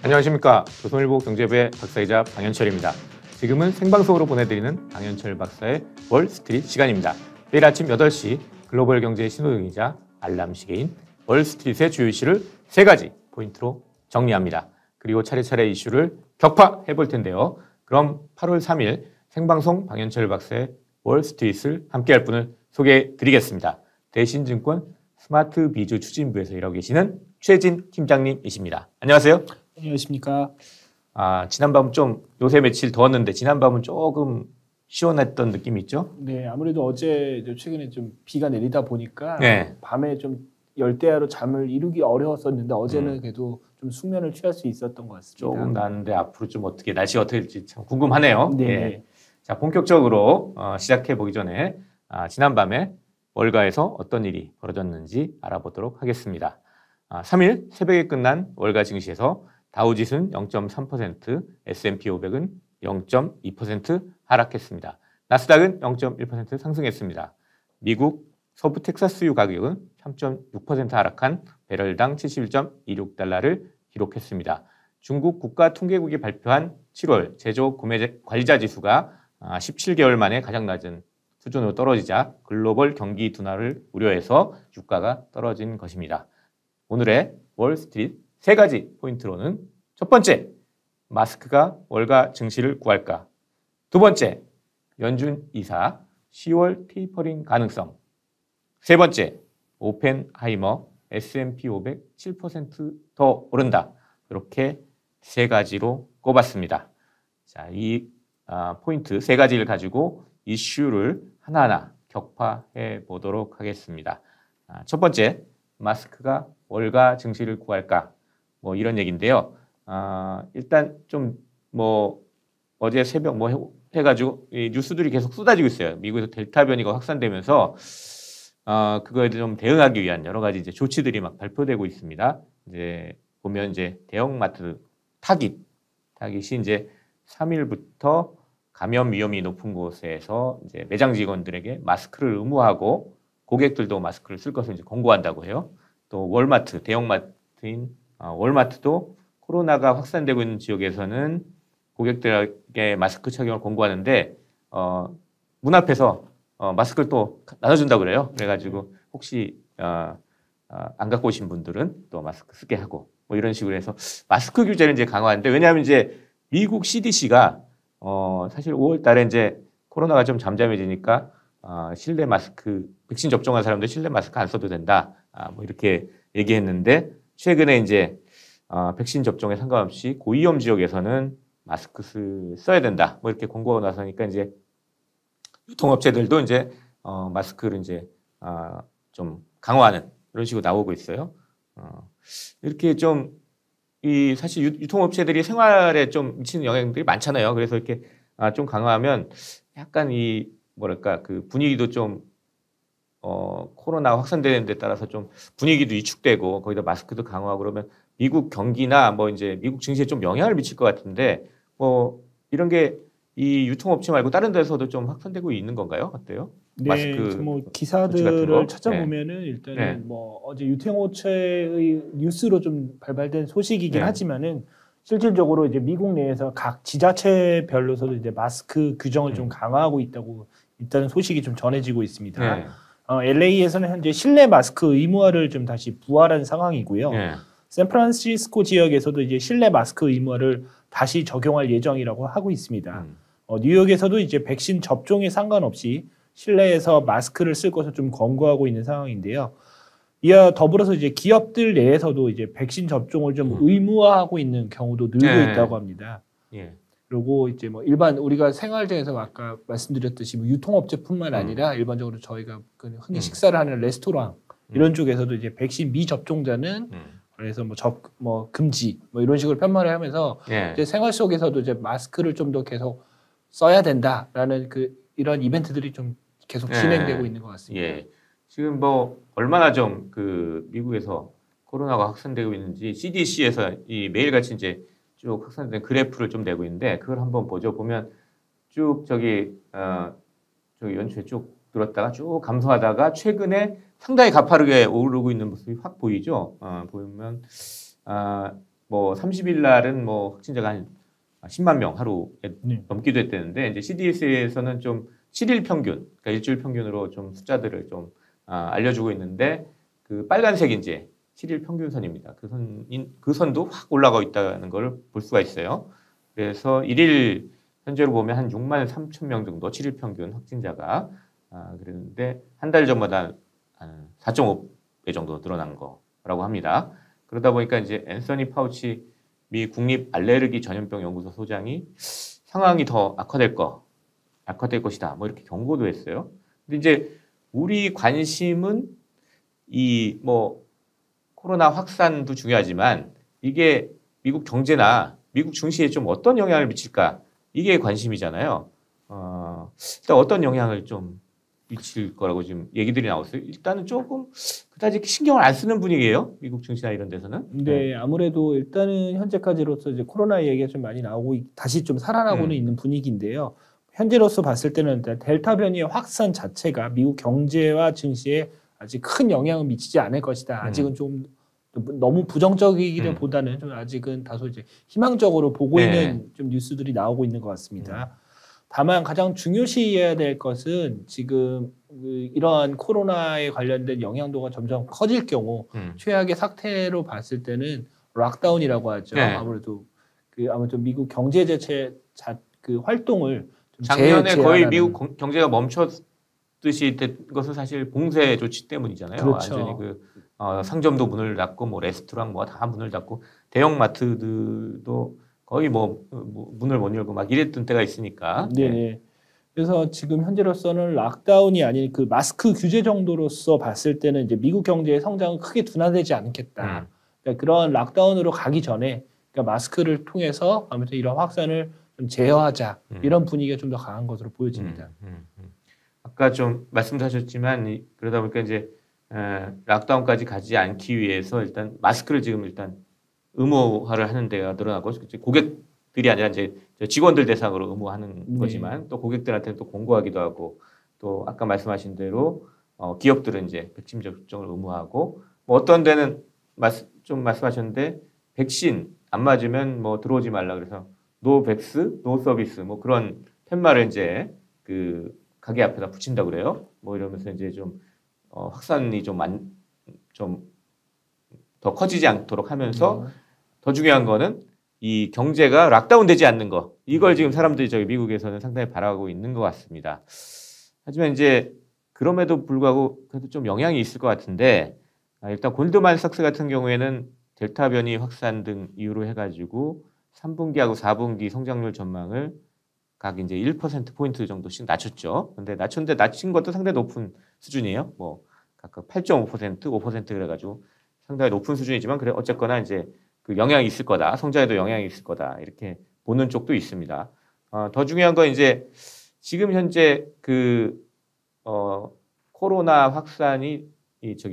안녕하십니까. 조선일보 경제부의 박사이자 방현철입니다. 지금은 생방송으로 보내드리는 방현철 박사의 월스트리트 시간입니다. 매일 아침 8시 글로벌 경제의 신호등이자 알람 시계인 월스트리트의 주요 이슈를 3가지 포인트로 정리합니다. 그리고 차례차례 이슈를 격파해 볼 텐데요. 그럼 8월 3일 생방송 방현철 박사의 월스트리트를 함께할 분을 소개해 드리겠습니다. 대신증권 스마트비즈 추진부에서 일하고 계시는 최진 팀장님이십니다. 안녕하세요. 안녕하십니까. 지난밤은 좀 요새 며칠 더웠는데 지난밤은 조금 시원했던 느낌이 있죠? 네, 아무래도 어제 최근에 좀 비가 내리다 보니까 네. 밤에 좀 열대야로 잠을 이루기 어려웠었는데 어제는 그래도 좀 숙면을 취할 수 있었던 것 같습니다. 조금 나는데 앞으로 좀 날씨가 어떻게 될지 참 궁금하네요. 네. 예. 자, 본격적으로 시작해 보기 전에 지난밤에 월가에서 어떤 일이 벌어졌는지 알아보도록 하겠습니다. 3일 새벽에 끝난 월가 증시에서 다우지수는 0.3%, S&P 500은 0.2% 하락했습니다. 나스닥은 0.1% 상승했습니다. 미국 서부 텍사스유 가격은 3.6% 하락한 배럴당 71.26달러를 기록했습니다. 중국 국가통계국이 발표한 7월 제조 구매 관리자 지수가 17개월 만에 가장 낮은 수준으로 떨어지자 글로벌 경기 둔화를 우려해서 유가가 떨어진 것입니다. 오늘의 월스트리트 3가지 포인트로는 첫 번째, 마스크가 월가 증시를 구할까? 두 번째, 연준 이사 10월 테이퍼링 가능성. 세 번째, 오펜하이머 S&P 500 7% 오른다. 이렇게 3가지로 꼽았습니다. 자, 이 포인트 3가지를 가지고 이슈를 하나하나 격파해 보도록 하겠습니다. 첫 번째, 마스크가 월가 증시를 구할까? 이런 얘기인데요. 일단 좀 어제 새벽 해가지고 이 뉴스들이 계속 쏟아지고 있어요. 미국에서 델타 변이가 확산되면서 그거에 좀 대응하기 위한 여러 가지 이제 조치들이 막 발표되고 있습니다. 이제 보면 이제 대형마트 타깃이 이제 3일부터 감염 위험이 높은 곳에서 이제 매장 직원들에게 마스크를 의무화하고 고객들도 마스크를 쓸 것을 이제 권고한다고 해요. 또 월마트, 대형마트인 월마트도 코로나가 확산되고 있는 지역에서는 고객들에게 마스크 착용을 권고하는데 문 앞에서 마스크를 또 나눠준다고 그래요. 그래가지고 혹시 안 갖고 오신 분들은 또 마스크 쓰게 하고 이런 식으로 해서 마스크 규제를 이제 강화하는데, 왜냐하면 이제 미국 CDC가 사실 5월 달에 이제 코로나가 좀 잠잠해지니까 실내 마스크, 백신 접종한 사람들 실내 마스크 안 써도 된다. 이렇게 얘기했는데, 최근에 이제 백신 접종에 상관없이 고위험 지역에서는 마스크 써야 된다. 이렇게 권고가 나서니까 이제 유통업체들도 이제 마스크를 이제 좀 강화하는 이런 식으로 나오고 있어요. 이렇게 좀 사실 유통업체들이 생활에 좀 미치는 영향들이 많잖아요. 그래서 이렇게 좀 강화하면 약간 그 분위기도 좀 코로나 확산되는 데 따라서 좀 분위기도 위축되고 거기다 마스크도 강화하고 그러면 미국 경기나 이제 미국 증시에 좀 영향을 미칠 것 같은데 이런 게 이 유통업체 말고 다른 데서도 좀 확산되고 있는 건가요? 어때요? 네, 마스크 기사들을 찾아보면은 일단은 네. 어제 유통업체의 뉴스로 좀 발발된 소식이긴 네. 하지만은 실질적으로 이제 미국 내에서 각 지자체별로서도 이제 마스크 규정을 좀 강화하고 있다고 일단은 소식이 좀 전해지고 있습니다. 네. LA에서는 현재 실내 마스크 의무화를 좀 다시 부활한 상황이고요. 네. 샌프란시스코 지역에서도 이제 실내 마스크 의무화를 다시 적용할 예정이라고 하고 있습니다. 뉴욕에서도 이제 백신 접종에 상관없이 실내에서 마스크를 쓸 것을 좀 권고하고 있는 상황인데요. 이와 더불어서 이제 기업들 내에서도 이제 백신 접종을 좀 의무화하고 있는 경우도 늘고 있다고 합니다. 예. 그리고 이제 일반 우리가 생활장에서 아까 말씀드렸듯이 유통업체뿐만 아니라 일반적으로 저희가 흔히 식사를 하는 레스토랑 이런 쪽에서도 이제 백신 미접종자는 그래서 금지 이런 식으로 편말을 하면서 이제 생활 속에서도 이제 마스크를 좀 더 계속 써야 된다라는 이런 이벤트들이 좀 계속 진행되고 있는 것 같습니다. 예. 지금 얼마나 좀 미국에서 코로나가 확산되고 있는지 CDC에서 이 매일같이 이제 쭉 확산된 그래프를 좀 내고 있는데, 그걸 한번 보죠. 보면 쭉 저기 연초에 쭉 들었다가 쭉 감소하다가 최근에 상당히 가파르게 오르고 있는 모습이 확 보이죠. 보면 뭐 30일 날은 뭐 확진자가 한 10만 명 하루에 네. 넘기도 했다는데 이제 CDC에서는 좀 7일 평균, 그러니까 일주일 평균으로 좀 숫자들을 좀 알려주고 있는데 그 빨간색 이제 7일 평균선입니다. 그 선도 확 올라가고 있다는 걸 볼 수가 있어요. 그래서 1일 현재로 보면 한 6만 3천 명 정도 7일 평균 확진자가 그랬는데 한 달 전보다 한 4.5배 정도 늘어난 거라고 합니다. 그러다 보니까 이제 앤서니 파우치 미 국립 알레르기 전염병 연구소 소장이 상황이 더 악화될 것이다. 뭐 이렇게 경고도 했어요. 근데 이제 우리 관심은 이 뭐 코로나 확산도 중요하지만 이게 미국 경제나 미국 증시에 좀 어떤 영향을 미칠까? 이게 관심이잖아요. 일단 어떤 영향을 좀 미칠 거라고 지금 얘기들이 나왔어요. 일단은 조금 그다지 신경을 안 쓰는 분위기예요. 미국 증시나 이런 데서는. 네, 아무래도 일단은 현재까지로서 이제 코로나 얘기가 좀 많이 나오고 다시 좀 살아나고는 있는 분위기인데요. 현재로서 봤을 때는 델타 변이의 확산 자체가 미국 경제와 증시에 아직 큰 영향을 미치지 않을 것이다. 아직은 좀 너무 부정적이기보다는 좀 아직은 다소 이제 희망적으로 보고 있는 좀 뉴스들이 나오고 있는 것 같습니다. 다만 가장 중요시해야 될 것은 지금 이러한 코로나에 관련된 영향도가 점점 커질 경우 최악의 사태로 봤을 때는 락다운이라고 하죠. 네. 아무래도 미국 경제 자체 그 활동을 좀 작년에 거의 미국 경제가 멈췄듯이 된 것은 사실 봉쇄 조치 때문이잖아요. 그렇죠. 완전히 상점도 문을 닫고 뭐 레스토랑 뭐 다 문을 닫고 대형 마트들도 거의 뭐 문을 못 열고 막 이랬던 때가 있으니까. 네. 그래서 지금 현재로서는 락다운이 아닌 그 마스크 규제 정도로서 봤을 때는 이제 미국 경제의 성장은 크게 둔화되지 않겠다. 그러니까 그런 락다운으로 가기 전에 그러니까 마스크를 통해서 아무튼 이런 확산을 좀 제어하자 이런 분위기가 좀 더 강한 것으로 보여집니다. 아까 좀 말씀도 하셨지만 그러다 보니까 이제 락다운까지 가지 않기 위해서 일단 마스크를 지금 일단 의무화를 하는 데가 늘어나고 고객들이 아니라 이제 직원들 대상으로 의무화하는 거지만 또 고객들한테는 또 공고하기도 하고 또 아까 말씀하신 대로 기업들은 이제 백신 접종을 의무화하고 뭐 어떤 데는 좀 말씀하셨는데 백신 안 맞으면 뭐 들어오지 말라 그래서 노 백스 노 서비스 뭐 그런 팻말을 이제 그 가게 앞에다 붙인다 그래요. 뭐 이러면서 이제 좀 확산이 좀 더 커지지 않도록 하면서 더 중요한 거는 이 경제가 락다운 되지 않는 거. 이걸 지금 사람들이 저기 미국에서는 상당히 바라고 있는 것 같습니다. 하지만 이제 그럼에도 불구하고 그래도 좀 영향이 있을 것 같은데 일단 골드만삭스 같은 경우에는 델타 변이 확산 등 이유로 해가지고 3분기하고 4분기 성장률 전망을 각 이제 1%포인트 정도씩 낮췄죠. 근데 낮춘 것도 상당히 높은 수준이에요. 뭐 각각 8.5%, 5% 그래가지고 상당히 높은 수준이지만 그래 어쨌거나 이제 그 영향이 있을 거다. 성장에도 영향이 있을 거다. 이렇게 보는 쪽도 있습니다. 더 중요한 건 이제 지금 현재 코로나 확산이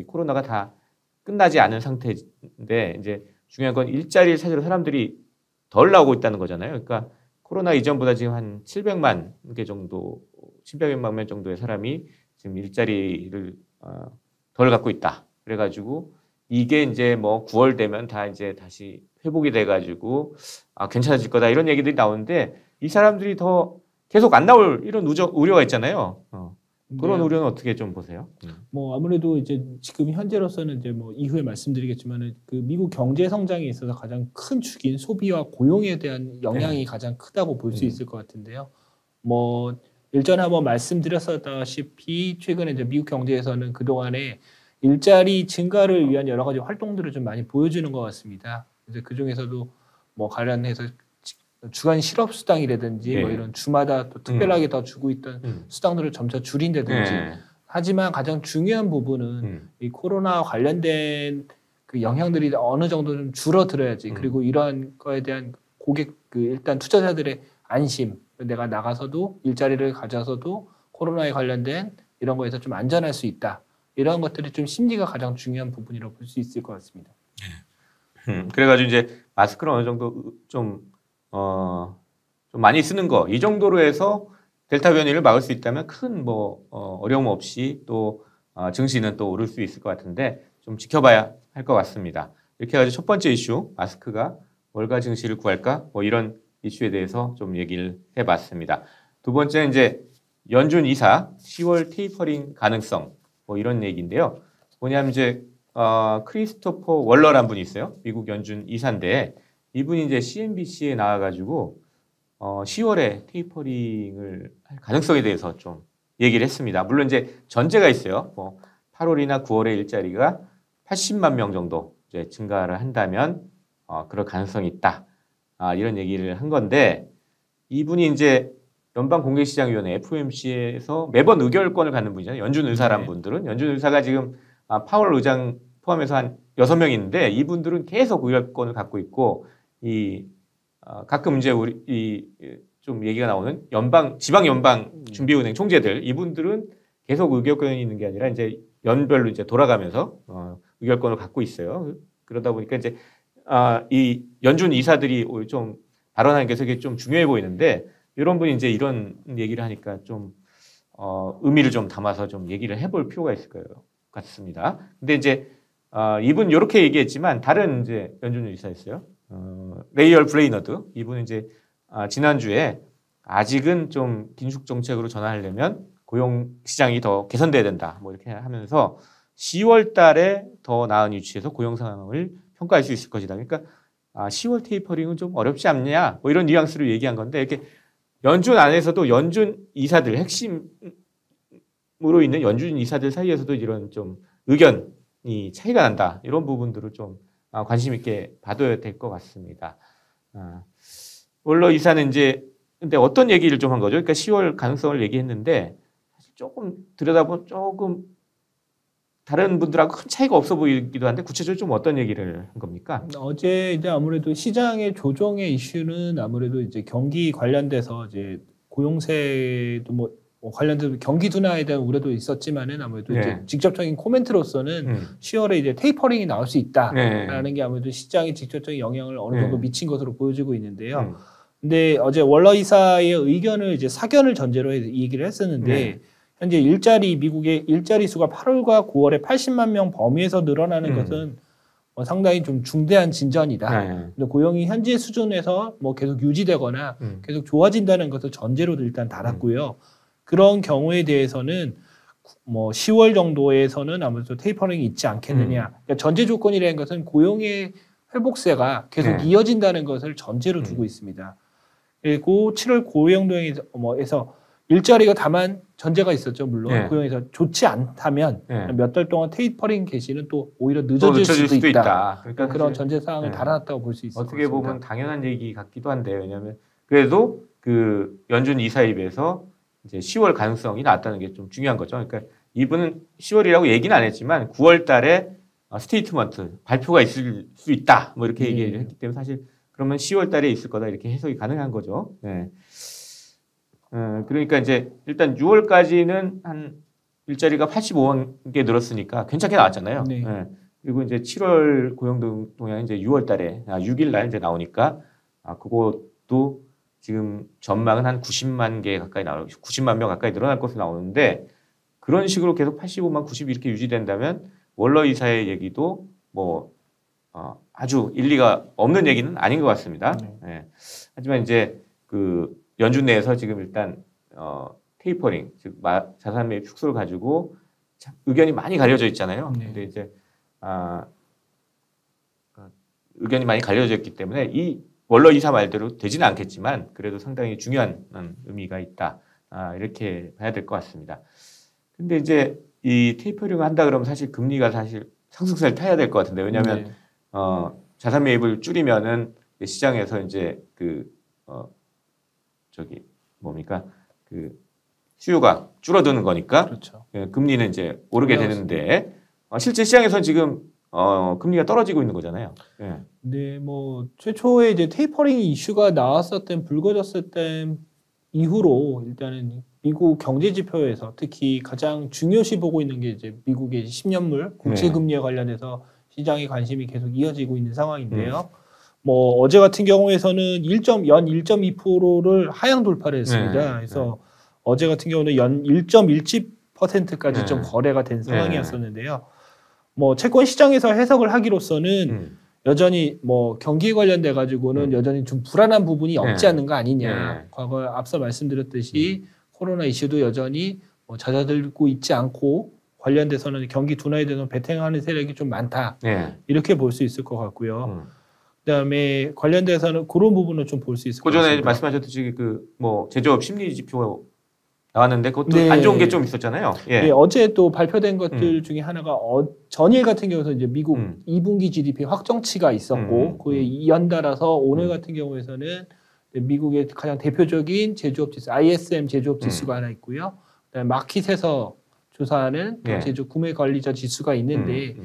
코로나가 다 끝나지 않은 상태인데 이제 중요한 건 일자리를 찾으러 사람들이 덜 나오고 있다는 거잖아요. 그러니까 코로나 이전보다 지금 한 700만 명 정도의 사람이 지금 일자리를 덜 갖고 있다. 그래가지고 이게 이제 뭐 9월 되면 다 이제 다시 회복이 돼가지고 괜찮아질 거다 이런 얘기들이 나오는데 이 사람들이 더 계속 안 나올 이런 우려가 있잖아요. 그런 우려는 어떻게 좀 보세요? 뭐 아무래도 이제 지금 현재로서는 이제 뭐 이후에 말씀드리겠지만은 그 미국 경제 성장에 있어서 가장 큰 축인 소비와 고용에 대한 영향이 가장 크다고 볼 수 있을 것 같은데요. 뭐 일전에 한번 말씀드렸다시피 최근에 이제 미국 경제에서는 그 동안에 일자리 증가를 위한 여러 가지 활동들을 좀 많이 보여주는 것 같습니다. 이제 그 중에서도 뭐 관련해서 주간 실업 수당이라든지 뭐 이런 주마다 또 특별하게 더 주고 있던 수당들을 점차 줄인다든지. 하지만 가장 중요한 부분은 이 코로나 관련된 그 영향들이 어느 정도 좀 줄어들어야지. 그리고 이러한 거에 대한 일단 투자자들의 안심. 내가 나가서도 일자리를 가져서도 코로나에 관련된 이런 거에서 좀 안전할 수 있다. 이런 것들이 좀 심리가 가장 중요한 부분이라고 볼 수 있을 것 같습니다. 그래가지고 이제 마스크를 어느 정도 좀 많이 쓰는 거 이 정도로 해서 델타 변이를 막을 수 있다면 큰 어려움 없이 또 증시는 또 오를 수 있을 것 같은데 좀 지켜봐야 할 것 같습니다. 이렇게 해가지고 첫 번째 이슈 마스크가 월가 증시를 구할까? 뭐 이런 이슈에 대해서 좀 얘기를 해봤습니다. 두 번째는 이제 연준 이사 10월 테이퍼링 가능성 뭐 이런 얘기인데요. 뭐냐면 이제 크리스토퍼 월러라는 분이 있어요. 미국 연준 이사인데 이분이 이제 CNBC에 나와가지고 10월에 테이퍼링을 할 가능성에 대해서 좀 얘기를 했습니다. 물론 이제 전제가 있어요. 뭐 8월이나 9월에 일자리가 80만 명 정도 이제 증가를 한다면 그럴 가능성이 있다. 이런 얘기를 한 건데 이분이 이제 연방공개시장위원회 FOMC에서 매번 의결권을 갖는 분이잖아요. 연준 의사란 분들은 연준 의사가 지금 파월 의장 포함해서 한 6명 있는데 이분들은 계속 의결권을 갖고 있고 가끔 이제 좀 얘기가 나오는 지방 연방 준비은행 총재들 이분들은 계속 의결권이 있는 게 아니라 이제 연별로 이제 돌아가면서 의결권을 갖고 있어요. 그러다 보니까 이제 이 연준 이사들이 좀 발언하는 게 되게 좀 중요해 보이는데 이런 분이 이제 이런 얘기를 하니까 좀 의미를 좀 담아서 좀 얘기를 해볼 필요가 있을 것 같습니다. 근데 이제 이분 이렇게 얘기했지만 다른 이제 연준 이사였어요. 레이얼 브레이너드 이분은 이제 지난주에 아직은 좀 긴축 정책으로 전환하려면 고용 시장이 더 개선돼야 된다. 뭐 이렇게 하면서 10월 달에 더 나은 위치에서 고용 상황을 평가할 수 있을 것이다. 그러니까 10월 테이퍼링은 좀 어렵지 않냐? 뭐 이런 뉘앙스로 얘기한 건데 이렇게 연준 안에서도 연준 이사들 핵심으로 있는 연준 이사들 사이에서도 이런 좀 의견이 차이가 난다. 이런 부분들을 좀 관심 있게 봐둬야 될 것 같습니다. 월러 이사는 이제 근데 어떤 얘기를 좀 한 거죠? 그러니까 10월 가능성을 얘기했는데 사실 조금 들여다보면 조금 다른 분들하고 큰 차이가 없어 보이기도 한데 구체적으로 좀 어떤 얘기를 한 겁니까? 어제 이제 아무래도 시장의 조정의 이슈는 아무래도 이제 경기 관련돼서 이제 고용세도 뭐 관련돼서 경기 둔화에 대한 우려도 있었지만은 아무래도 네. 이제 직접적인 코멘트로서는 10월에 이제 테이퍼링이 나올 수 있다라는 게 아무래도 시장에 직접적인 영향을 어느 정도 미친 것으로 보여지고 있는데요. 근데 어제 월러 이사의 의견을 이제 사견을 전제로 얘기를 했었는데 현재 미국의 일자리 수가 8월과 9월에 80만 명 범위에서 늘어나는 것은 상당히 좀 중대한 진전이다. 근데 고용이 현재 수준에서 뭐 계속 유지되거나 계속 좋아진다는 것을 전제로 일단 달았고요. 그런 경우에 대해서는 뭐 10월 정도에서는 아무래도 테이퍼링이 있지 않겠느냐. 그러니까 전제 조건이라는 것은 고용의 회복세가 계속 이어진다는 것을 전제로 두고 있습니다. 그리고 7월 고용동에서 일자리가 다만 전제가 있었죠. 물론 고용에서 좋지 않다면 몇 달 동안 테이퍼링 개시는 또 오히려 늦어질 수도 있다. 그러니까 그런 전제 사항을 달아놨다고 볼 수 있을 것 같습니다. 어떻게 보면 당연한 얘기 같기도 한데 왜냐하면 그래도 그 연준 이사 입에서 이제 10월 가능성이 나왔다는 게 좀 중요한 거죠. 그러니까 이분은 10월이라고 얘기는 안 했지만 9월 달에 스테이트먼트 발표가 있을 수 있다. 뭐 이렇게 얘기를 했기 때문에 사실 그러면 10월 달에 있을 거다 이렇게 해석이 가능한 거죠. 그러니까 이제 일단 6월까지는 한 일자리가 85만 개 늘었으니까 괜찮게 나왔잖아요. 그리고 이제 7월 고용 동향이 이제 6월 달에 6일 날 이제 나오니까 그것도 지금 전망은 한 90만 개 가까이 90만 명 가까이 늘어날 것으로 나오는데 그런 식으로 계속 85만 90 이렇게 유지된다면 월러 이사의 얘기도 뭐 아주 일리가 없는 얘기는 아닌 것 같습니다. 하지만 이제 그 연준 내에서 지금 일단 테이퍼링 즉 자산 매입 축소를 가지고 의견이 많이 갈려져 있잖아요. 근데 이제 의견이 많이 갈려져 있기 때문에 이 월러 이사 말대로 되지는 않겠지만 그래도 상당히 중요한 의미가 있다. 이렇게 봐야 될 것 같습니다. 근데 이제 이 테이퍼링을 한다 그러면 사실 금리가 사실 상승세를 타야 될 것 같은데 왜냐하면 자산 매입을 줄이면은 시장에서 이제 수요가 줄어드는 거니까 그렇죠. 금리는 이제 오르게 되는데 실제 시장에서는 지금 금리가 떨어지고 있는 거잖아요. 네, 뭐 최초에 이제 테이퍼링 이슈가 불거졌을 때 이후로 일단은 미국 경제 지표에서 특히 가장 중요시 보고 있는 게 이제 미국의 10년물 국채 금리에 관련해서 시장의 관심이 계속 이어지고 있는 상황인데요. 뭐 어제 같은 경우에서는 연 1.2%를 하향 돌파를 했습니다. 그래서 어제 같은 경우는 연 1.17%까지 좀 거래가 된 상황이었었는데요. 뭐 채권 시장에서 해석을 하기로서는 여전히 뭐 경기에 관련돼 가지고는 여전히 좀 불안한 부분이 없지 네. 않은 거 아니냐. 네. 과거 앞서 말씀드렸듯이 코로나 이슈도 여전히 뭐 잦아들고 있지 않고 관련돼서는 경기 둔화에 대해서 배팅하는 세력이 좀 많다. 네. 이렇게 볼 수 있을 것 같고요. 그다음에 관련돼서는 그런 부분을 좀 볼 수 있을 것 그 전에 같습니다. 말씀하셨듯이 그 뭐 제조업 심리 지표가 나왔는데 그것도 네. 안 좋은 게 좀 있었잖아요. 예. 네, 어제 또 발표된 것들 중에 하나가 전일 같은 경우에는 이제 미국 2분기 GDP 확정치가 있었고 그에 연달아서 오늘 같은 경우에서는 미국의 가장 대표적인 제조업 지수 ISM 제조업 지수가 하나 있고요. 그다음에 마켓에서 조사하는 네. 제조 구매 관리자 지수가 있는데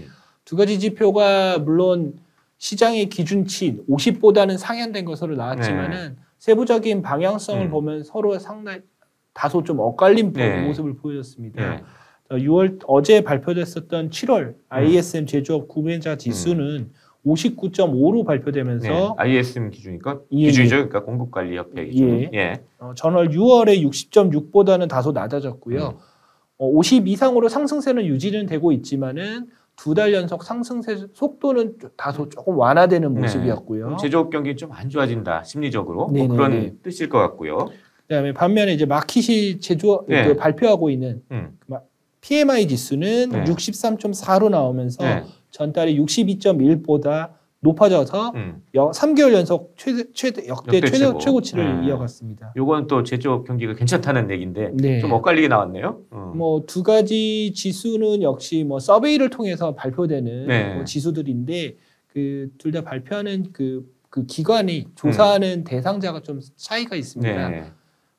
두 가지 지표가 물론 시장의 기준치 50보다는 상향된 것으로 나왔지만은 세부적인 방향성을 보면 서로 상당히 다소 좀 엇갈린 네. 모습을 보여줬습니다. 네. 6월 어제 발표됐었던 7월 ISM 제조업 구매자 지수는 59.5로 발표되면서 네. ISM 기준이니까 예, 기준이죠. 그러니까 공급관리협회 기준. 예. 예. 전월 6월에 60.6보다는 다소 낮아졌고요. 50 이상으로 상승세는 유지는 되고 있지만은 두 달 연속 상승세 속도는 다소 조금 완화되는 모습이었고요. 그럼 제조업 경기 좀 안 좋아진다 심리적으로 뭐 네네네. 그런 뜻일 것 같고요. 그다음에 반면에 이제 마켓이 제조업 네. 그 발표하고 있는 PMI 지수는 네. 63.4로 나오면서 네. 전달이 62.1보다 높아져서 3개월 연속 최대 역대 최고치를 이어갔습니다. 요건 또 제조업 경기가 괜찮다는 얘기인데 네. 좀 엇갈리게 나왔네요. 뭐 두 가지 지수는 역시 뭐 서베이를 통해서 발표되는 네. 뭐 지수들인데 그 둘 다 발표하는 그 기관이 조사하는 대상자가 좀 차이가 있습니다. 네.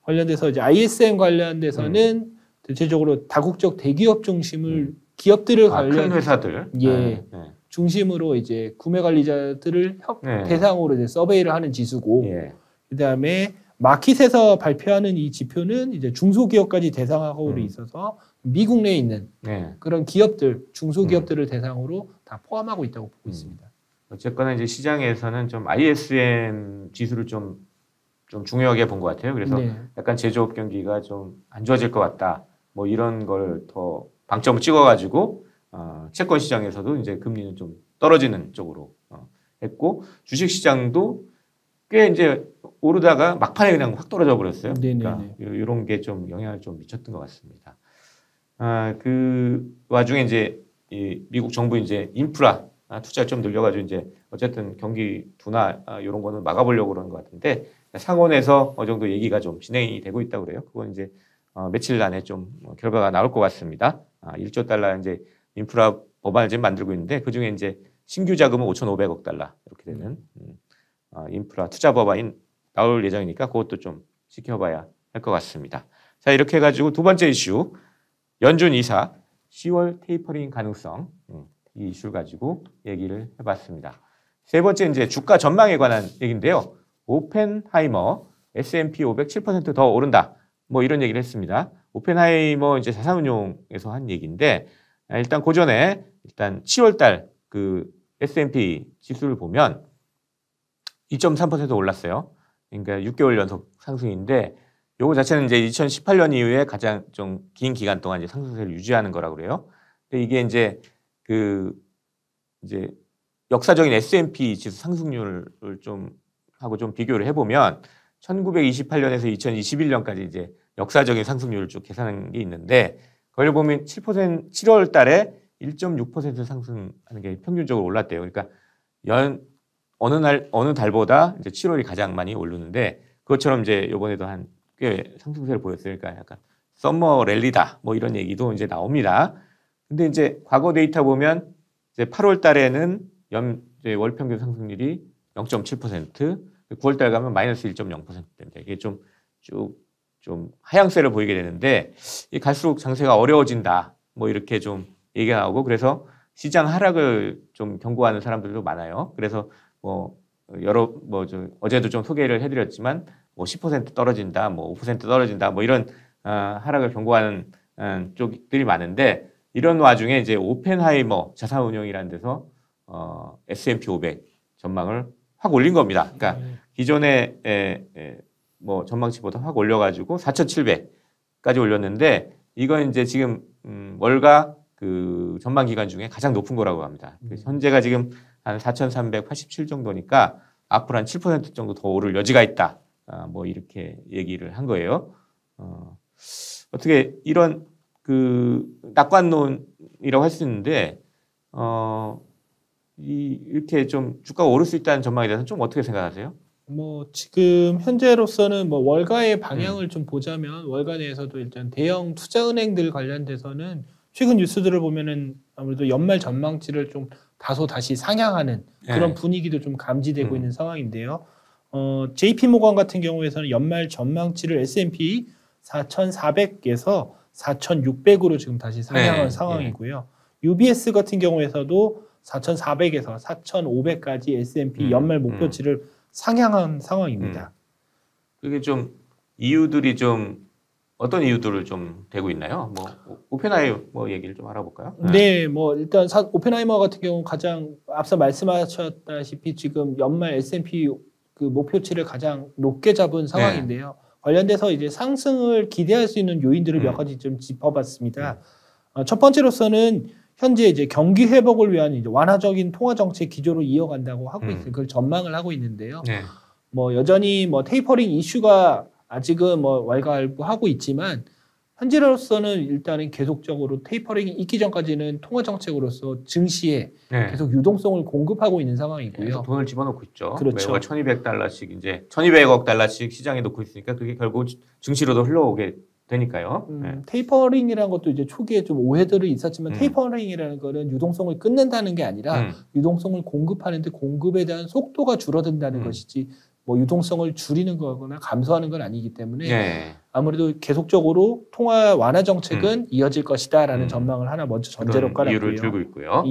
관련돼서 이제 ISM 관련돼서는 대체적으로 다국적 대기업 중심을 기업들을 큰 회사들 예. 중심으로 이제 구매 관리자들을 네. 대상으로 이제 서베이를 하는 지수고 예. 그다음에 마켓에서 발표하는 이 지표는 이제 중소기업까지 대상으로 있어서 미국 내에 있는 네. 그런 기업들 중소기업들을 대상으로 다 포함하고 있다고 보고 있습니다. 어쨌거나 이제 시장에서는 좀 ISM 지수를 좀 중요하게 본 것 같아요. 그래서 네. 약간 제조업 경기가 좀 안 좋아질 것 같다. 뭐 이런 걸 더 방점을 찍어가지고 채권 시장에서도 이제 금리는 좀 떨어지는 쪽으로 했고 주식 시장도 꽤 이제 오르다가 막판에 그냥 확 떨어져 버렸어요. 그러니까 이런 게 좀 영향을 좀 미쳤던 것 같습니다. 그 와중에 이제 이 미국 정부 이제 인프라 투자 좀 늘려가지고 이제 어쨌든 경기 둔화 이런 거는 막아보려고 그러는 것 같은데 상원에서 어느 정도 얘기가 좀 진행이 되고 있다고 그래요. 그건 이제 며칠 안에 좀 결과가 나올 것 같습니다. 1조 달러 이제 인프라 법안을 지금 만들고 있는데 그 중에 이제 신규 자금은 5,500억 달러 이렇게 되는 인프라 투자 법안이 나올 예정이니까 그것도 좀 지켜봐야 할 것 같습니다. 자, 이렇게 해가지고 두 번째 이슈 연준 이사 10월 테이퍼링 가능성 이 이슈를 가지고 얘기를 해봤습니다. 세 번째 이제 주가 전망에 관한 얘기인데요. 오펜하이머 S&P 500 7% 더 오른다. 뭐 이런 얘기를 했습니다. 오펜하이머 이제 자산운용에서 한 얘기인데 일단 그 전에 일단 7월달 그 S&P 지수를 보면 2.3% 올랐어요. 그러니까 6개월 연속 상승인데 요거 자체는 이제 2018년 이후에 가장 좀 긴 기간 동안 이제 상승세를 유지하는 거라고 그래요. 근데 이게 이제 그 이제 역사적인 S&P 지수 상승률을 좀 하고 좀 비교를 해보면 1928년에서 2021년까지 이제 역사적인 상승률을 쭉 계산한 게 있는데 그걸 보면 7월 달에 1.6% 상승하는 게 평균적으로 올랐대요. 그러니까 어느 달보다 이제 7월이 가장 많이 오르는데 그것처럼 이제 이번에도 한 꽤 상승세를 보였어요. 그러니까 약간 썸머 랠리다 뭐 이런 얘기도 이제 나옵니다. 근데 이제 과거 데이터 보면 이제 8월 달에는 이제 월 평균 상승률이 0.7%, 9월 달 가면 마이너스 1.0%입니다. 이게 좀 하향세를 보이게 되는데 갈수록 장세가 어려워진다. 뭐 이렇게 좀 얘기가 나오고 그래서 시장 하락을 좀 경고하는 사람들도 많아요. 그래서 어제도 좀 소개를 해드렸지만 10% 떨어진다, 5% 떨어진다, 이런 하락을 경고하는 쪽들이 많은데 이런 와중에 이제 오펜하이머 자산운용이라는 데서 S&P 500 전망을 확 올린 겁니다. 그러니까 기존의 전망치보다 확 올려가지고 4,700까지 올렸는데 이건 이제 지금 월가 그 전망 기간 중에 가장 높은 거라고 합니다. 현재가 지금 한 4,387 정도니까 앞으로 한 7% 정도 더 오를 여지가 있다. 뭐 이렇게 얘기를 한 거예요. 어떻게 이런 그 낙관론이라고 할 수 있는데 이렇게 좀 주가가 오를 수 있다는 전망에 대해서는 좀 어떻게 생각하세요? 뭐 지금 현재로서는 뭐 월가의 방향을 좀 보자면 월가 내에서도 일단 대형 투자은행들 관련돼서는 최근 뉴스들을 보면은 아무래도 연말 전망치를 좀 다소 다시 상향하는 그런 네. 분위기도 좀 감지되고 있는 상황인데요. JP 모건 같은 경우에서는 연말 전망치를 S&P 4,400에서 4,600으로 지금 다시 상향한 네, 상황이고요. UBS 같은 경우에서도 4,400에서 4,500까지 S&P 연말 목표치를 상향한 상황입니다. 그게 좀 이유들이 좀 어떤 이유들을 좀 되고 있나요? 뭐 오펜하이머 얘기를 좀 알아볼까요? 네, 뭐 일단 오펜하이머 같은 경우 가장 앞서 말씀하셨다시피 지금 연말 S&P 그 목표치를 가장 높게 잡은 상황인데요. 관련돼서 이제 상승을 기대할 수 있는 요인들을 몇 가지 좀 짚어봤습니다. 첫 번째로서는 현재 이제 경기 회복을 위한 이제 완화적인 통화 정책 기조로 이어간다고 하고 있어요. 그걸 전망을 하고 있는데요. 네. 뭐 여전히 뭐 테이퍼링 이슈가 아직은 뭐 왈가왈부하고 있지만 현재로서는 일단은 계속적으로 테이퍼링이 있기 전까지는 통화 정책으로서 증시에 계속 유동성을 공급하고 있는 상황이고요. 계속 돈을 집어넣고 있죠. 그렇죠. 매월 1,200달러씩 이제 1,200억 달러씩 시장에 놓고 있으니까 그게 결국 증시로도 흘러오게 되니까요. 테이퍼링이라는 것도 이제 초기에 좀 오해들이 있었지만 테이퍼링이라는 거는 유동성을 끊는다는 게 아니라 유동성을 공급하는데 공급에 대한 속도가 줄어든다는 것이지 뭐 유동성을 줄이는 거거나 감소하는 건 아니기 때문에 아무래도 계속적으로 통화 완화 정책은 이어질 것이다라는 전망을 하나 먼저 전제로 깔았고요. 이유를 들고 있고요.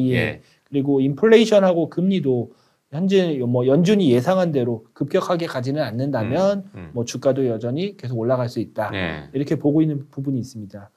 그리고 인플레이션하고 금리도 현재 뭐 연준이 예상한 대로 급격하게 가지는 않는다면 뭐 주가도 여전히 계속 올라갈 수 있다. 이렇게 보고 있는 부분이 있습니다.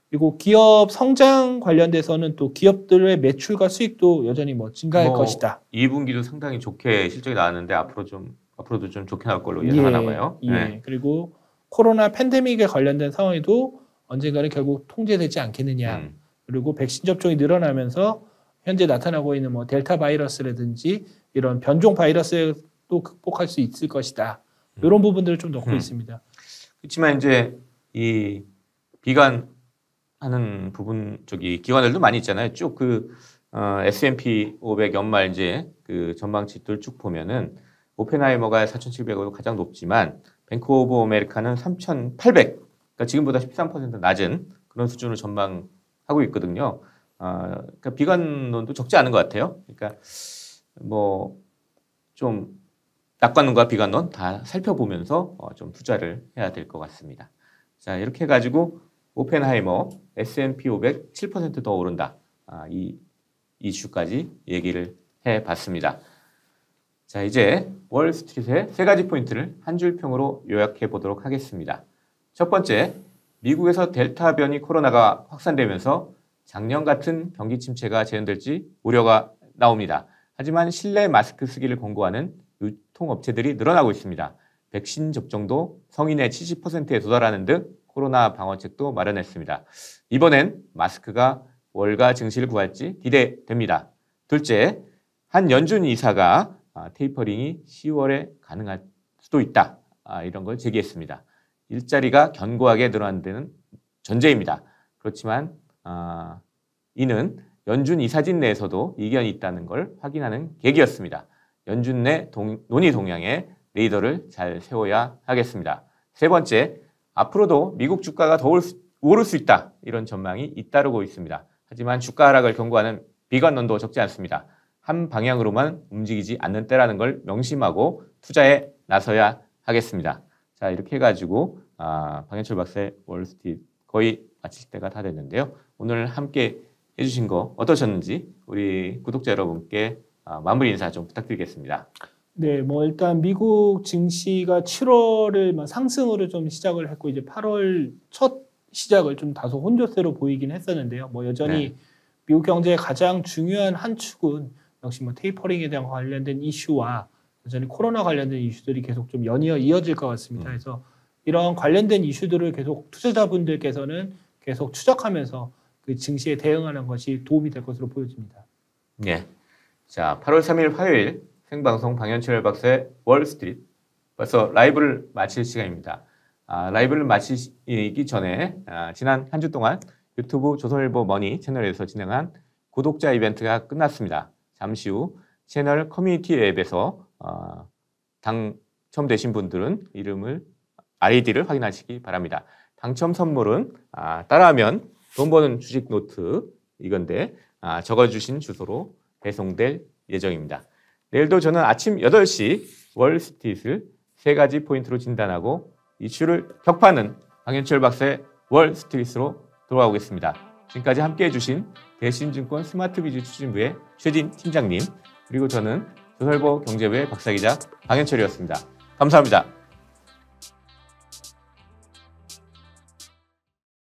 그리고 기업 성장 관련돼서는 또 기업들의 매출과 수익도 여전히 뭐 증가할 것이다. 2분기도 상당히 좋게 실적이 나왔는데 앞으로도 좀 좋게 나올 걸로 예상하나 봐요. 그리고 코로나 팬데믹에 관련된 상황에도 언젠가는 결국 통제되지 않겠느냐. 그리고 백신 접종이 늘어나면서 현재 나타나고 있는 뭐 델타 바이러스라든지 이런 변종 바이러스도 극복할 수 있을 것이다. 이런 부분들을 좀 넣고 있습니다. 그렇지만 이제 이 비관하는 부분 쪽이 기관들도 많이 있잖아요. 쭉 그 S&P 500 연말 이제 그 전망치들 쭉 보면은 오펜하이머가 4,700으로 가장 높지만 뱅크 오브 아메리카는 3,800. 그러니까 지금보다 13% 낮은 그런 수준을 전망하고 있거든요. 그러니까 비관론도 적지 않은 것 같아요. 그러니까 뭐 좀 낙관론과 비관론 다 살펴보면서 좀 투자를 해야 될 것 같습니다. 자, 이렇게 해가지고 오펜하이머 S&P 500 7% 더 오른다. 이 이슈까지 얘기를 해봤습니다. 자, 이제 월스트리트의 세 가지 포인트를 한 줄 평으로 요약해 보도록 하겠습니다. 첫 번째, 미국에서 델타 변이 코로나가 확산되면서 작년 같은 경기 침체가 재현될지 우려가 나옵니다. 하지만 실내 마스크 쓰기를 권고하는 유통업체들이 늘어나고 있습니다. 백신 접종도 성인의 70%에 도달하는 등 코로나 방어책도 마련했습니다. 이번엔 마스크가 월가 증시를 구할지 기대됩니다. 둘째, 한 연준 이사가 테이퍼링이 10월에 가능할 수도 있다. 이런 걸 제기했습니다. 일자리가 견고하게 늘어나는 데는 전제입니다. 그렇지만 이는 연준 이사진 내에서도 이견이 있다는 걸 확인하는 계기였습니다. 연준 내 논의 동향에 레이더를 잘 세워야 하겠습니다. 세 번째, 앞으로도 미국 주가가 더 오를 수 있다. 이런 전망이 잇따르고 있습니다. 하지만 주가 하락을 경고하는 비관론도 적지 않습니다. 한 방향으로만 움직이지 않는 때라는 걸 명심하고 투자에 나서야 하겠습니다. 자, 이렇게 해가지고 방현철 박사의 월스트리트 거의 마칠 때가 다 됐는데요. 오늘 함께 해주신 거 어떠셨는지 우리 구독자 여러분께 마무리 인사 좀 부탁드리겠습니다. 네, 뭐 일단 미국 증시가 7월을 상승으로 좀 시작을 했고 이제 8월 첫 시작을 좀 다소 혼조세로 보이긴 했었는데요. 뭐 여전히 미국 경제의 가장 중요한 한 축은 역시 뭐 테이퍼링에 대한 관련된 이슈와 여전히 코로나 관련된 이슈들이 계속 좀 연이어 이어질 것 같습니다. 그래서 이런 관련된 이슈들을 계속 투자자분들께서는 계속 추적하면서 그 증시에 대응하는 것이 도움이 될 것으로 보여집니다. 네. 자, 8월 3일 화요일 생방송 방현철 박사의 월스트리트 벌써 라이브를 마칠 시간입니다. 라이브를 마치기 전에 지난 한 주 동안 유튜브 조선일보 머니 채널에서 진행한 구독자 이벤트가 끝났습니다. 잠시 후 채널 커뮤니티 앱에서 당첨되신 분들은 이름을 아이디를 확인하시기 바랍니다. 당첨 선물은 따라하면 돈 버는 주식 노트 이건데 적어주신 주소로 배송될 예정입니다. 내일도 저는 아침 8시 월스트리트를 3가지 포인트로 진단하고 이슈를 격파하는 방현철 박사의 월스트리트로 돌아오겠습니다. 지금까지 함께해 주신 대신증권 스마트비즈 추진부의 최진 팀장님 그리고 저는 조선일보 경제부의 박사기자 방현철이었습니다. 감사합니다.